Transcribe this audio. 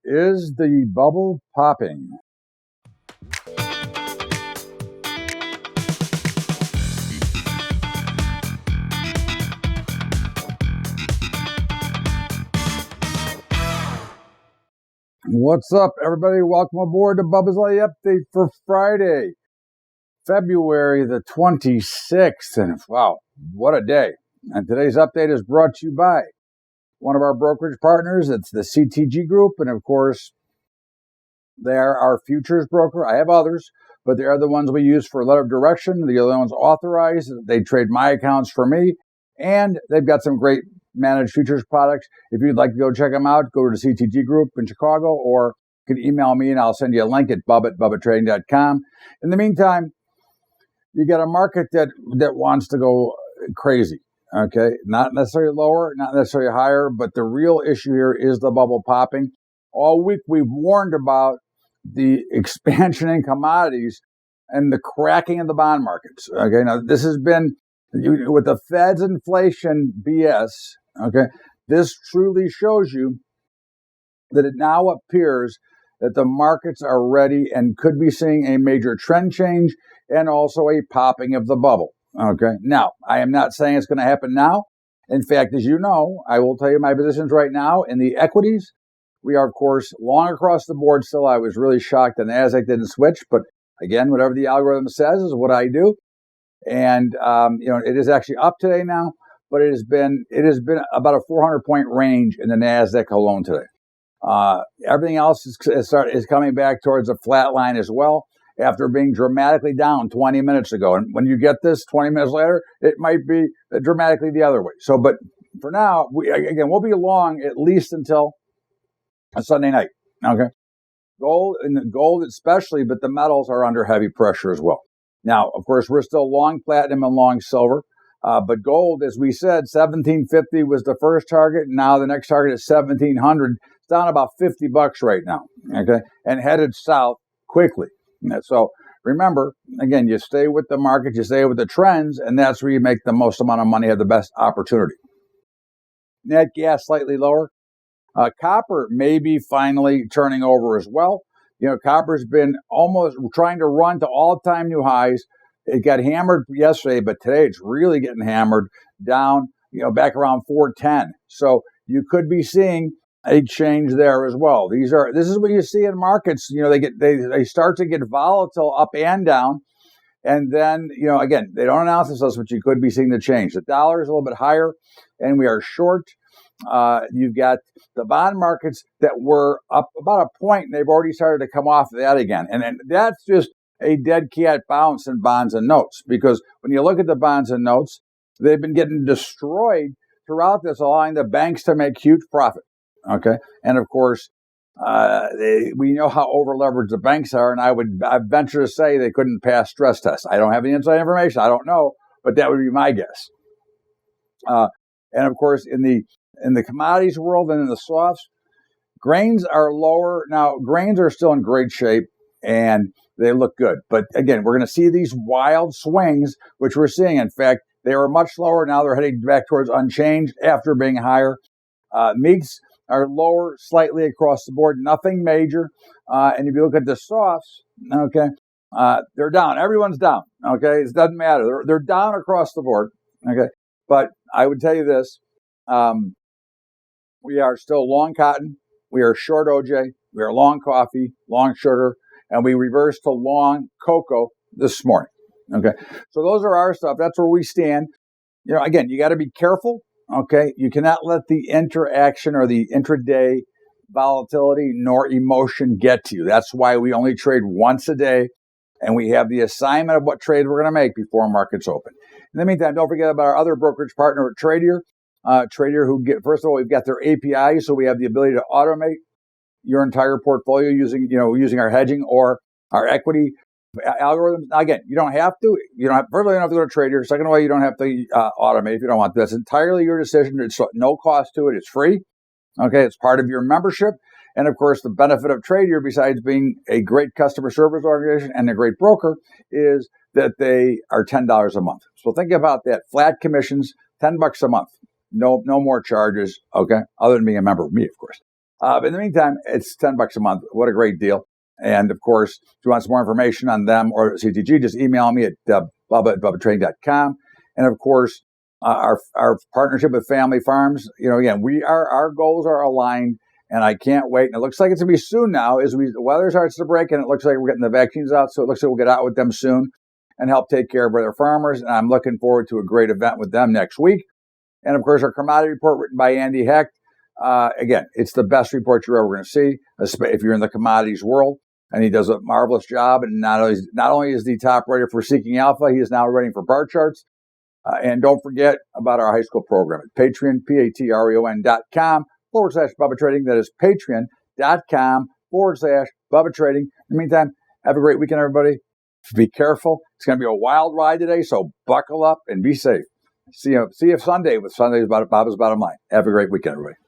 Is the bubble popping? What's up, everybody? Welcome aboard to Bubba's Update for Friday, February the 26th. And wow, what a day. And today's update is brought to you by one of our brokerage partners. It's the CTG Group. And of course, they are our futures broker. I have others, but they are the ones we use for letter of direction. The other ones authorized. They trade my accounts for me. And they've got some great managed futures products. If you'd like to go check them out, go to the CTG Group in Chicago, or you can email me and I'll send you a link at bubba@bubbatrading.com. In the meantime, you got a market that wants to go crazy, okay? Not necessarily lower, not necessarily higher, but the real issue here is the bubble popping. All week we've warned about the expansion in commodities and the cracking of the bond markets, okay? Now, this has been, with the Fed's inflation BS, okay, this truly shows you that it now appears that the markets are ready and could be seeing a major trend change and also a popping of the bubble, okay? Now, I am not saying it's going to happen now. In fact, as you know, I will tell you my positions right now in the equities. We are, of course, long across the board still. I was really shocked that NASDAQ didn't switch, but again, whatever the algorithm says is what I do. And, it is actually up today now, but it has been about a 400-point range in the NASDAQ alone today. Everything else is coming back towards a flat line as well after being dramatically down 20 minutes ago. And when you get this 20 minutes later, it might be dramatically the other way. So, but for now, we'll be long at least until a Sunday night, okay? Gold especially, but the metals are under heavy pressure as well. Now, of course, we're still long platinum and long silver, but gold, as we said, 1750 was the first target. Now the next target is 1700. It's down about $50 right now, okay, and headed south quickly. So remember, again, you stay with the market, you stay with the trends, and that's where you make the most amount of money, have the best opportunity. Net gas slightly lower. Copper may be finally turning over as well. Copper's been almost trying to run to all-time new highs. It got hammered yesterday, but today it's really getting hammered down, back around 410. So you could be seeing a change there as well. This is what you see in markets. They start to get volatile up and down. And then, again, they don't announce this, but you could be seeing the change. The dollar is a little bit higher and we are short. You've got the bond markets that were up about a point, and they've already started to come off of that again. And that's just a dead cat bounce in bonds and notes, because when you look at the bonds and notes, they've been getting destroyed throughout this, allowing the banks to make huge profit. Okay. And of course, we know how over-leveraged the banks are, and I venture to say they couldn't pass stress tests. I don't have any inside information. I don't know, but that would be my guess. And of course, in the commodities world and in the softs, grains are lower. Now, grains are still in great shape and they look good. But again, we're going to see these wild swings, which we're seeing. In fact, they were much lower. Now they're heading back towards unchanged after being higher. Meats are lower slightly across the board, nothing major. And if you look at the softs, okay, they're down. Everyone's down. Okay, it doesn't matter. They're down across the board. Okay, but I would tell you this. We are still long cotton, we are short OJ, we are long coffee, long sugar, and we reversed to long cocoa this morning. Okay, so those are our stuff. That's where we stand. Again, you got to be careful. Okay, you cannot let the interaction or the intraday volatility nor emotion get to you. That's why we only trade once a day, and we have the assignment of what trades we're going to make before markets open. In the meantime, don't forget about our other brokerage partner at Tradier. Tradier, first of all, we've got their API, so we have the ability to automate your entire portfolio using our hedging or our equity algorithms. Now, again, you don't have to. Firstly, you don't have to go to Tradier. Second of all, you don't have to automate if you don't want to. That's entirely your decision. It's no cost to it. It's free. Okay, it's part of your membership. And of course, the benefit of Tradier, besides being a great customer service organization and a great broker, is that they are $10 a month. So think about that. Flat commissions, $10 a month. No more charges, okay, other than being a member of me, of course. But in the meantime, it's $10 a month. What a great deal. And of course, if you want some more information on them or CTG, just email me at bubba@bubbatrading.com. And of course, our partnership with Family Farms, again, our goals are aligned, and I can't wait. And it looks like it's going to be soon now as the weather starts to break, and it looks like we're getting the vaccines out. So it looks like we'll get out with them soon and help take care of their farmers. And I'm looking forward to a great event with them next week. And of course, our commodity report written by Andy Hecht. Again, it's the best report you're ever going to see, if you're in the commodities world. And he does a marvelous job. And not only is the top writer for Seeking Alpha, he is now writing for bar charts. And don't forget about our high school program at Patreon, patreon.com/Bubba Trading. That is patreon.com/Bubba Trading. In the meantime, have a great weekend, everybody. Be careful. It's going to be a wild ride today, so buckle up and be safe. See you Sunday with Sunday's Bubba's Bottom Line. Have a great weekend, everybody.